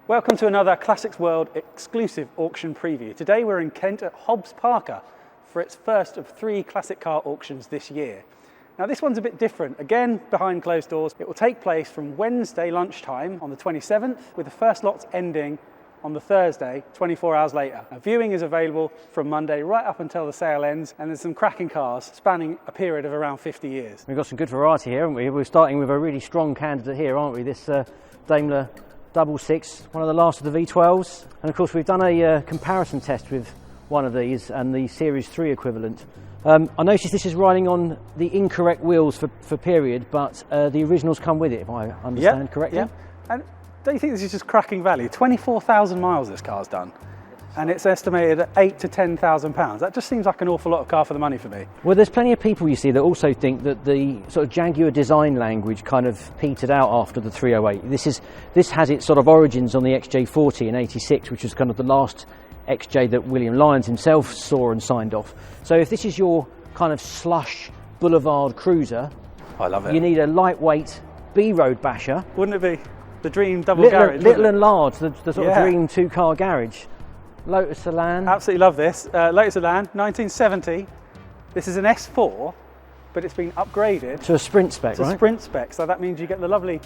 Welcome to another Classics World exclusive auction preview. Today we're in Kent at Hobbs Parker for its first of 3 classic car auctions this year. Now this one's a bit different, again behind closed doors. It will take place from Wednesday lunchtime on the 27th with the first lots ending on the Thursday, 24 hours later. Now, viewing is available from Monday right up until the sale ends, and there's some cracking cars spanning a period of around 50 years. We've got some good variety here, haven't we? We're starting with a really strong candidate here, aren't we? This Daimler 66, one of the last of the V12s. And of course we've done a comparison test with one of these and the Series 3 equivalent. I noticed this is riding on the incorrect wheels for period, but the originals come with it, if I understand correctly. Yeah. And don't you think this is just cracking value? 24,000 miles this car's done, and it's estimated at £8,000 to £10,000. That just seems like an awful lot of car for the money for me. Well, there's plenty of people, you see, that also think that the sort of Jaguar design language kind of petered out after the 308. This has its sort of origins on the XJ40 in '86, which was kind of the last XJ that William Lyons himself saw and signed off. So if this is your kind of slush boulevard cruiser, I love it. You need a lightweight B-road basher. Wouldn't it be the dream double garage? Little and large, the sort of dream 2-car garage. Lotus Elan. Absolutely love this. Lotus Elan, 1970. This is an S4, but it's been upgraded to a sprint spec, right? To sprint spec, so that means you get the lovely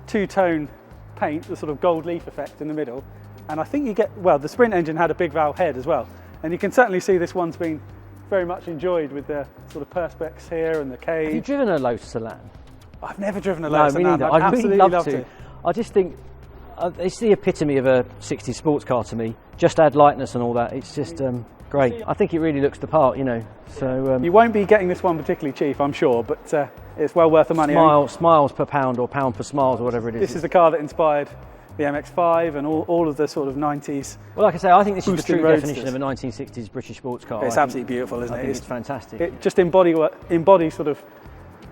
two-tone paint, the sort of gold leaf effect in the middle. And I think you get, well, the sprint engine had a big valve head as well. And you can certainly see this one's been very much enjoyed with the sort of perspex here and the cage. Have you driven a Lotus Elan? I've never driven a Lotus Elan. I'd I'd absolutely really love to. I just think it's the epitome of a 60s sports car to me. Just add lightness and all that. It's just great. I think it really looks the part, you know. So you won't be getting this one particularly cheap, I'm sure, but it's well worth the money. Smiles per pound or pound per smiles or whatever it is. This is the car that inspired the MX-5 and all of the sort of 90s. Well, like I say, I think this is the true roadsters. definition of a 1960s British sports car. It's absolutely beautiful, isn't it? I think it's fantastic. It just embodies sort of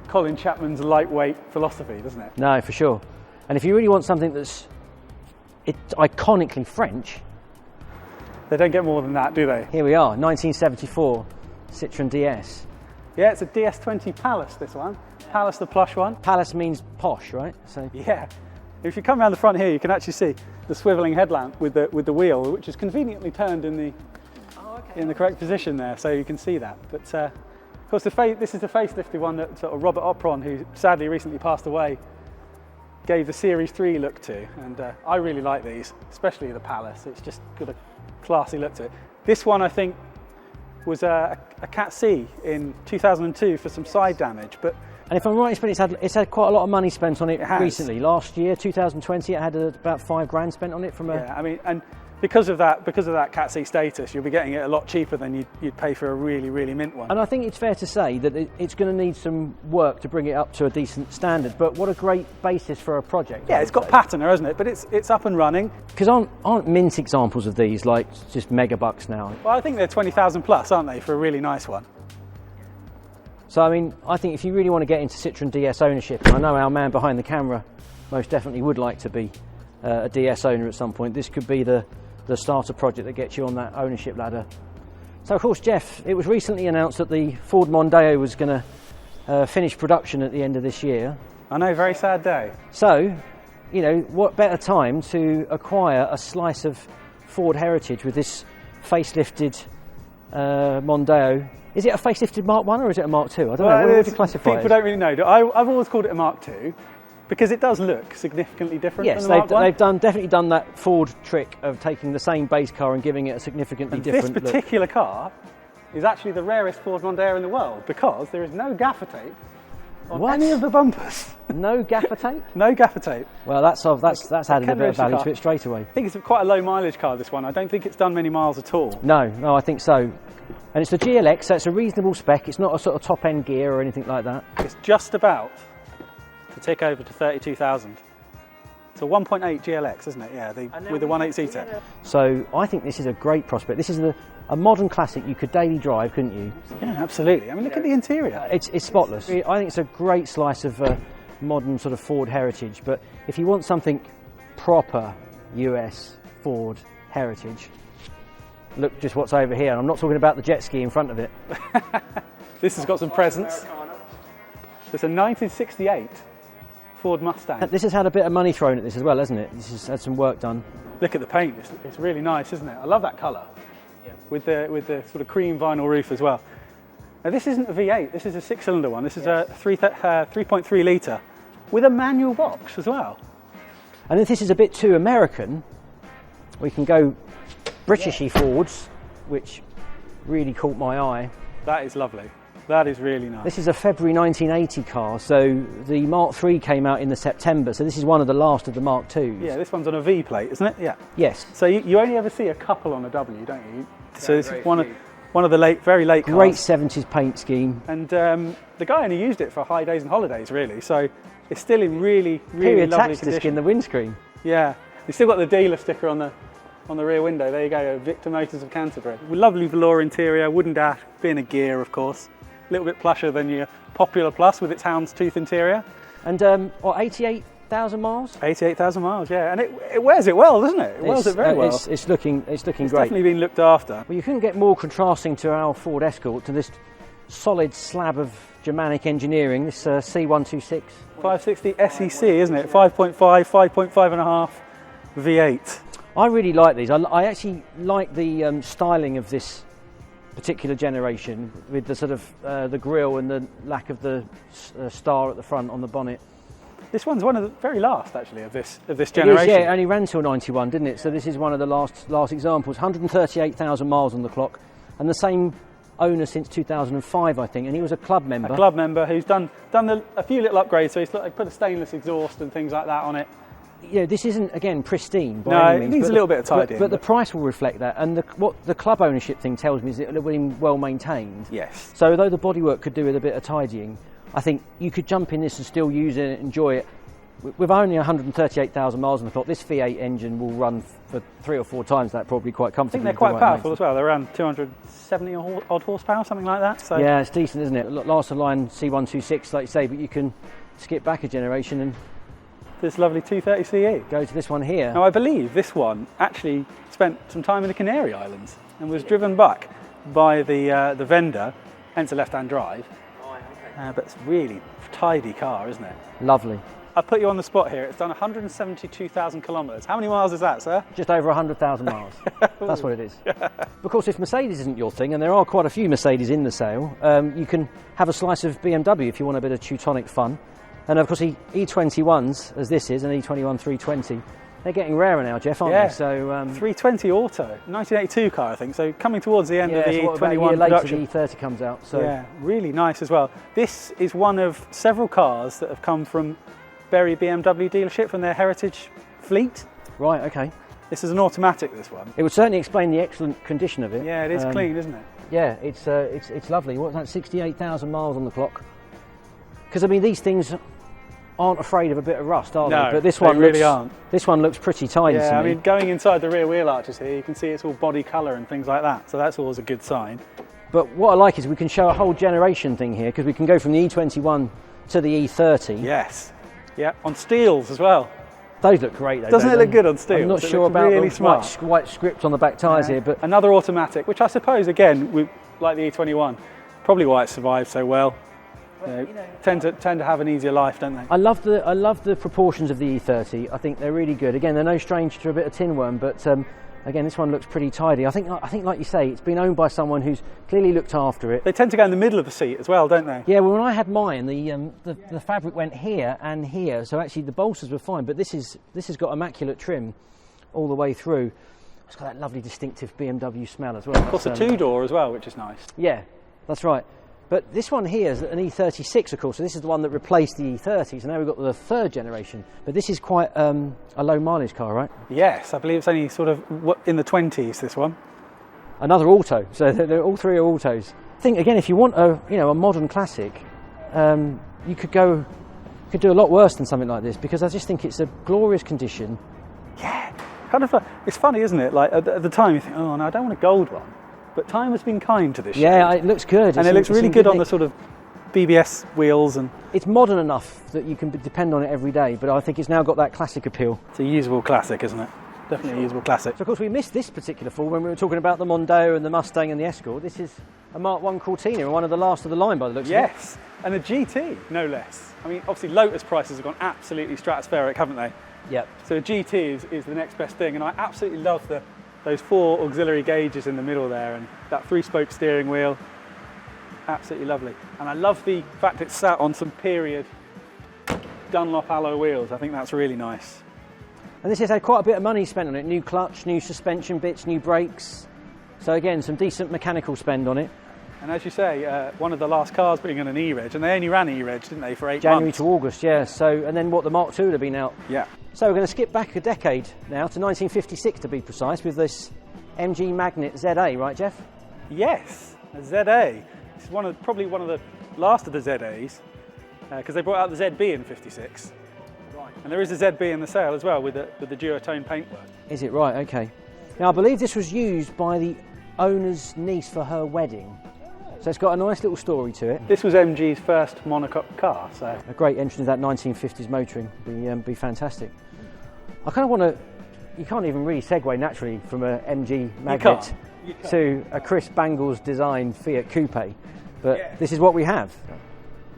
Colin Chapman's lightweight philosophy, doesn't it? No, for sure. And if you really want something that's iconically French, they don't get more than that, do they? Here we are, 1974 Citroën DS. Yeah, it's a DS20 Palace, this one. Palace, the plush one. Palace means posh, right? So yeah. If you come around the front here, you can actually see the swivelling headlamp with the wheel, which is conveniently turned in the correct position there, so you can see that. But of course, this is the facelifted one that sort of Robert Opron, who sadly recently passed away, gave the Series 3 look to, and I really like these, especially the Palace. It's just got a classy look to it. This one, I think, was a Cat C in 2002 for some side damage, but. And if I'm right, it's had quite a lot of money spent on it recently. Last year, 2020, it had about £5,000 spent on it from a. Yeah, I mean, and because of that Cat C status, you'll be getting it a lot cheaper than you'd pay for a really, really mint one. And I think it's fair to say that it's going to need some work to bring it up to a decent standard. But what a great basis for a project! Yeah, it's got patina, hasn't it? But it's up and running. Because aren't mint examples of these like just mega bucks now? Well, I think they're 20,000 plus, aren't they, for a really nice one? So I mean, I think if you really want to get into Citroën DS ownership, and I know our man behind the camera most definitely would like to be a DS owner at some point, this could be the starter project that gets you on that ownership ladder. So of course, Jeff, it was recently announced that the Ford Mondeo was going to finish production at the end of this year. I know, very sad day. So, you know, what better time to acquire a slice of Ford heritage with this facelifted Mondeo. Is it a facelifted Mark 1 or is it a Mark 2? I don't know. What would you classify it as? People don't really know. I've always called it a Mark 2 because it does look significantly different than the Mark 1. They've definitely done that Ford trick of taking the same base car and giving it a significantly different look. This particular car is actually the rarest Ford Mondeo in the world because there is no gaffer tape on any of the bumpers. No gaffer tape? No gaffer tape. Well, that's added a bit of value to it straight away. I think it's quite a low mileage car, this one. I don't think it's done many miles at all. No, I think so. And it's the GLX, so it's a reasonable spec. It's not a sort of top-end gear or anything like that. It's just about to tick over to 32,000. It's a 1.8 GLX, isn't it? Yeah, with the 1.8-seater. So I think this is a great prospect. This is a modern classic you could daily drive, couldn't you? Yeah, absolutely. I mean, look at the interior. It's spotless. I think it's a great slice of modern sort of Ford heritage. But if you want something proper US Ford heritage, look just what's over here. And I'm not talking about the jet ski in front of it. This has got some presence. It's a 1968 Ford Mustang. This has had a bit of money thrown at this as well, hasn't it? This has had some work done. Look at the paint, it's really nice, isn't it? I love that colour, with the sort of cream vinyl roof as well. Now this isn't a V8, this is a 6-cylinder one. This is a 3.3 litre with a manual box as well. And if this is a bit too American, we can go Britishy Fords, which really caught my eye. That is lovely. That is really nice. This is a February 1980 car, so the Mark III came out in the September, so this is one of the last of the Mark IIs. Yeah, this one's on a V plate, isn't it? Yeah. Yes. So you only ever see a couple on a W, don't you? So this is one of the very late cars. Great 70s paint scheme. And the guy only used it for high days and holidays, really. So it's still in really Period lovely tax condition. disc in the windscreen. Yeah. You've still got the dealer sticker on the rear window. There you go, Victor Motors of Canterbury. Lovely velour interior, wooden dash, being a gear, of course. A little bit plusher than your Popular Plus with its houndstooth interior. And 88,000 miles? 88,000 miles, yeah. And it wears it well, doesn't it? It wears it very well. It's looking great. Definitely been looked after. Well, you couldn't get more contrasting to our Ford Escort, to this solid slab of Germanic engineering, this C126. 560 SEC, isn't it? 5.5, 5.5 and a half V8. I really like these. I actually like the styling of this particular generation, with the sort of the grille and the lack of the star at the front on the bonnet. This one's one of the very last, actually, of this generation. Yeah, it only ran till 91, didn't it? So this is one of the last examples. 138,000 miles on the clock, and the same owner since 2005, I think. And he was a club member. A club member who's done a few little upgrades. So he's put a stainless exhaust and things like that on it. Yeah, this isn't, again, pristine by any means. It needs a little bit of tidying. But the price will reflect that, and what the club ownership thing tells me is that it will be well maintained. Yes. So although the bodywork could do with a bit of tidying, I think you could jump in this and still use it and enjoy it. With only 138,000 miles on the clock, this V8 engine will run for 3 or 4 times that, probably quite comfortably. I think they're quite powerful as well. They're around 270 odd horsepower, something like that. So. Yeah, it's decent, isn't it? Last of line C126, like you say, but you can skip back a generation and this lovely 230 CE. Go to this one here. Now I believe this one actually spent some time in the Canary Islands and was driven back by the vendor, hence a left-hand drive. Oh, okay. But it's a really tidy car, isn't it? Lovely. I put you on the spot here. It's done 172,000 kilometres. How many miles is that, sir? Just over 100,000 miles. That's what it is. Of course, if Mercedes isn't your thing, and there are quite a few Mercedes in the sale, you can have a slice of BMW if you want a bit of Teutonic fun. And of course, E21s, as this is, an E21 320, they're getting rarer now, Jeff, aren't they? So 320 auto, 1982 car, I think. So coming towards the end of the E21 about a year production. Later, the E30 comes out. So yeah, really nice as well. This is one of several cars that have come from Bury BMW dealership from their heritage fleet. Right. Okay. This is an automatic. This one. It would certainly explain the excellent condition of it. Yeah, it is clean, isn't it? Yeah, it's lovely. What's that? 68,000 miles on the clock. Because I mean, these things aren't afraid of a bit of rust, are they? No, but this one really aren't. This one looks pretty tidy to me. Yeah, I mean, going inside the rear wheel arches here, you can see it's all body colour and things like that. So that's always a good sign. But what I like is we can show a whole generation thing here, because we can go from the E21 to the E30. Yes. Yeah, on steels as well. Those look great, though. Doesn't it look good on steels? I'm not sure about really the smart. white script on the back tyres here, but another automatic, which I suppose again, like the E21, probably why it survived so well. Tend to have an easier life, don't they? I love the proportions of the E30. I think they're really good. Again, they're no stranger to a bit of tin worm, but again, this one looks pretty tidy. I think, like you say, it's been owned by someone who's clearly looked after it. They tend to go in the middle of the seat as well, don't they? Yeah. Well, when I had mine, the fabric went here and here, so actually the bolsters were fine. But this has got immaculate trim all the way through. It's got that lovely distinctive BMW smell as well. Of course, a 2-door as well, which is nice. Yeah, that's right. But this one here is an E36, of course, so this is the one that replaced the E30, so now we've got the 3rd generation. But this is quite a low mileage car, right? Yes, I believe it's only sort of in the 20s, this one. Another auto, so all 3 are autos. I think, again, if you want a modern classic, you could do a lot worse than something like this, because I just think it's a glorious condition. Yeah, kind of, it's funny, isn't it? Like, at the time you think, oh, no, I don't want a gold one. But time has been kind to this Yeah, shade. it looks good. And it looks really good on the sort of BBS wheels. And it's modern enough that you can depend on it every day, but I think it's now got that classic appeal. It's a usable classic, isn't it? definitely a usable classic. So of course we missed this particular fall when we were talking about the Mondeo and the Mustang and the Escort. This is a Mark I Cortina, and one of the last of the line by the looks of it. Yes, and a GT, no less. I mean, obviously Lotus prices have gone absolutely stratospheric, haven't they? Yep. So a GT is the next best thing, and I absolutely love those 4 auxiliary gauges in the middle there, and that 3-spoke steering wheel. Absolutely lovely. And I love the fact it's sat on some period Dunlop alloy wheels. I think that's really nice. And this has had quite a bit of money spent on it. New clutch, new suspension bits, new brakes. So again, some decent mechanical spend on it. And as you say, one of the last cars being on an E-Reg, and they only ran E-Reg, didn't they, for 8 January months? to August, yeah. So, and then what, the Mark II would have been out. Yeah. So we're going to skip back a decade now to 1956 to be precise, with this MG Magnet ZA, right, Jeff? Yes, a ZA. It's probably one of the last of the ZAs, because they brought out the ZB in '56. Right. And there is a ZB in the sale as well with the duotone paintwork. Is it right? Okay. Now I believe this was used by the owner's niece for her wedding. So it's got a nice little story to it. This was MG's first monocoque car, so a great entrance of that 1950s motoring would be fantastic. I kind of want to. You can't even really segue naturally from a MG Magnet to a Chris Bangles designed Fiat Coupe, but this is what we have.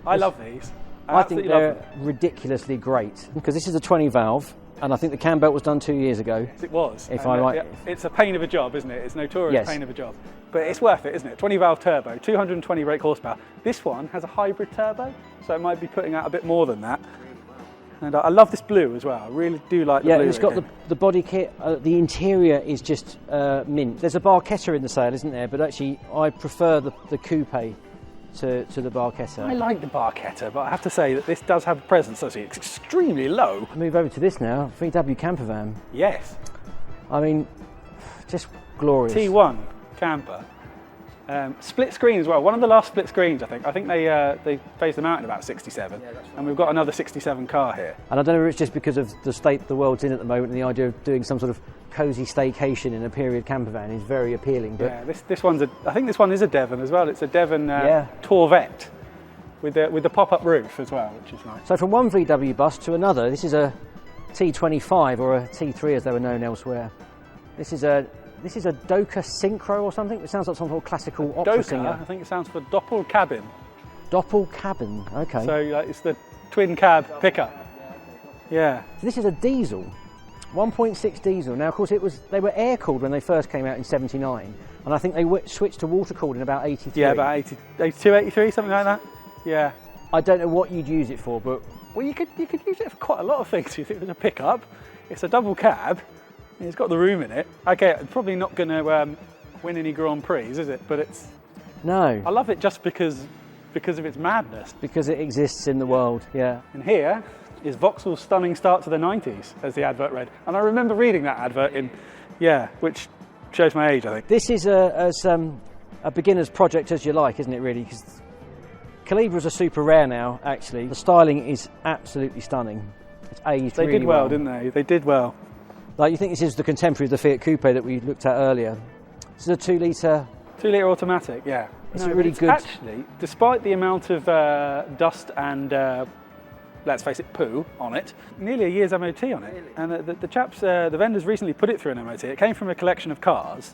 I love these. I think they're ridiculously great because this is a 20 valve. And I think the cam belt was done 2 years ago. It was. If I'm right. It's a pain of a job, isn't it? It's notorious pain of a job. But it's worth it, isn't it? 20 valve turbo, 220 brake horsepower. This one has a hybrid turbo, so it might be putting out a bit more than that. And I love this blue as well. I really do like the blue. Yeah, it's got the body kit. The interior is just mint. There's a Barchetta in the sale, isn't there? But actually, I prefer the coupe to the Barchetta. I like the Barchetta, but I have to say that this does have a presence. It's extremely low. Move over to this now, VW camper van. Yes. I mean, just glorious. T1 camper. Split screen as well. One of the last split screens, I think. I think they phased them out in about 67. Yeah, that's right. And we've got another 67 car here. And I don't know if it's just because of the state the world's in at the moment and the idea of doing some sort of cosy staycation in a period camper van is very appealing. But yeah, this one's I think this one is a Devon as well. It's a Devon Torvette with the pop-up roof as well, which is nice. So from one VW bus to another, this is a T25 or a T3 as they were known elsewhere. This is a Doka Synchro or something. It sounds like some sort of classical opera singer. I think it sounds for Doppelcabin. Doppelcabin, okay. So it's the twin cab pickup. Yeah. So this is a diesel, 1.6 diesel. Now, of course, they were air cooled when they first came out in '79, and I think they switched to water cooled in about '83. Yeah, about 82, 83, something like that. Yeah. I don't know what you'd use it for, but well, you could use it for quite a lot of things. You think it's a pickup, it's a double cab. It's got the room in it. Okay, probably not going to win any Grand Prix, is it? But it's... No. I love it just because of its madness. Because it exists in the world, yeah. And here is Vauxhall's stunning start to the 90s, as the advert read. And I remember reading that advert which shows my age, I think. This is a beginner's project, as you like, isn't it, really? Because Calibras are super rare now, actually. The styling is absolutely stunning. It's aged really well. They did well, didn't they? They did well. Like, you think this is the contemporary of the Fiat Coupe that we looked at earlier. This is a 2 litre... 2 litre automatic, yeah. It's really good. Actually, despite the amount of dust and, let's face it, poo on it, nearly a year's MOT on it. Really? And the vendors recently put it through an MOT. It came from a collection of cars.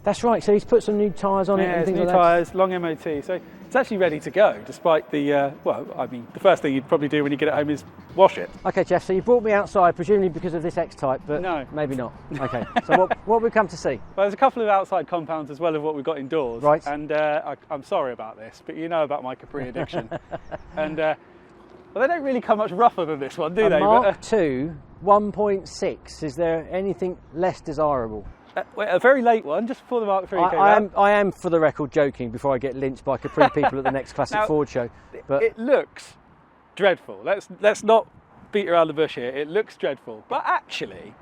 That's right, so he's put some new tyres on it and things like that. new tyres, long MOT. So it's actually ready to go, despite the, the first thing you'd probably do when you get it home is wash it. OK, Jeff, so you brought me outside, presumably because of this X-Type, but no, maybe not. OK, so what have we come to see? Well, there's a couple of outside compounds as well as what we've got indoors. Right. And I'm sorry about this, but you know about my Capri addiction. And, well, they don't really come much rougher than this one, do they? Mark II 1.6, is there anything less desirable? A very late one, just before the Mark III came out. I am, for the record, joking before I get lynched by Capri people at the next Classic Ford show. But it looks dreadful. Let's not beat around the bush here. It looks dreadful, but actually,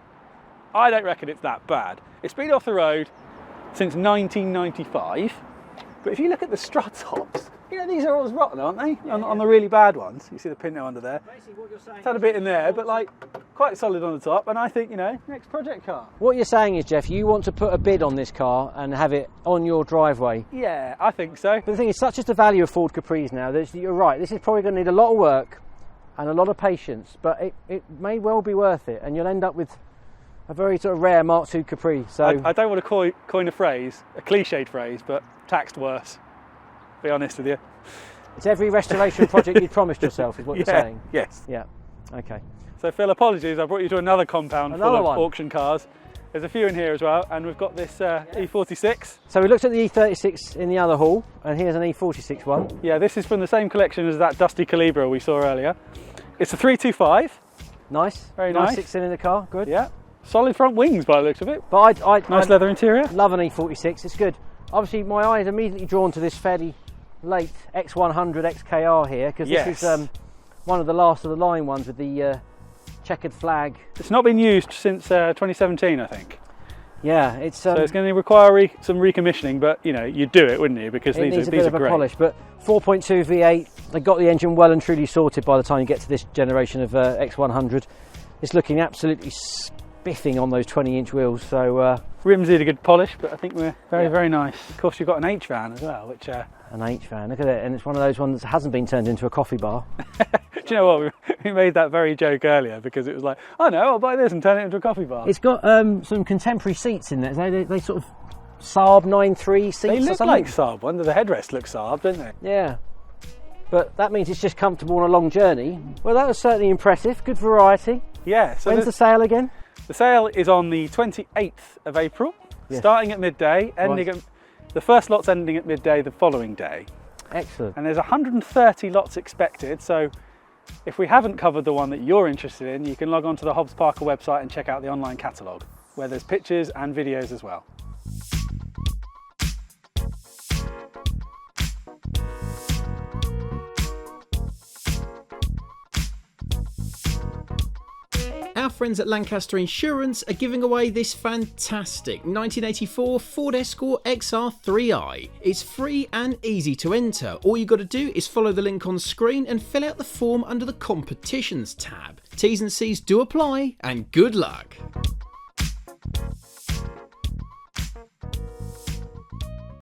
I don't reckon it's that bad. It's been off the road since 1995. But if you look at the strut tops, you know, these are always rotten, aren't they? Yeah, on the really bad ones. You see the Pinto under there. Basically what you're saying, it's had a bit in there, but like quite solid on the top. And I think, you know, next project car. What you're saying is, Jeff, you want to put a bid on this car and have it on your driveway. Yeah, I think so. But the thing is, such is the value of Ford Capris now, that you're right, this is probably going to need a lot of work and a lot of patience, but it may well be worth it, and you'll end up with A very sort of rare Mark II Capri. So I don't want to coin a phrase, a cliched phrase, but taxed worse. To be honest with you. It's every restoration project you'd promised yourself, is what you're saying? Yes. Yeah. Okay. So Phil, apologies, I brought you to another compound full of one. auction cars. There's a few in here as well, and we've got this E46. So we looked at the E36 in the other hall, and here's an E46 one. Yeah, this is from the same collection as that Dusty Calibra we saw earlier. It's a 325. Nice. Very nice. 6-cylinder car, good. Yeah. Solid front wings by the looks of it. But nice leather interior. Love an E46, it's good. Obviously my eye is immediately drawn to this fairly late X100 XKR here, because this is one of the last of the line ones with the checkered flag. It's not been used since 2017, I think. Yeah, it's so it's going to require some recommissioning, but you know, you'd do it, wouldn't you? Because it needs a bit of a great. polish. But 4.2 V8, they got the engine well and truly sorted by the time you get to this generation of X100. It's looking absolutely spiffing on those 20-inch wheels. So rims need a good polish, but I think we're very nice. Of course, you've got an H van as well, which an H van. Look at it, and it's one of those ones that hasn't been turned into a coffee bar. Do you know what? We made that very joke earlier because it was like, oh no, I'll buy this and turn it into a coffee bar. It's got some contemporary seats in there. They sort of Saab 9.3 seats. They look or something. like Saab ones. The headrest looks Saab, don't they? Yeah. But that means it's just comfortable on a long journey. Well, that was certainly impressive. Good variety. Yeah. So when's the sale again? The sale is on the 28th of April, starting at midday, ending at the first lot's ending at midday the following day. Excellent. And there's 130 lots expected. So if we haven't covered the one that you're interested in, you can log on to the Hobbs Parker website and check out the online catalogue, where there's pictures and videos as well. Our friends at Lancaster Insurance are giving away this fantastic 1984 Ford Escort XR3i. It's free and easy to enter. All you got to do is follow the link on screen and fill out the form under the competitions tab. T's and C's do apply, and good luck.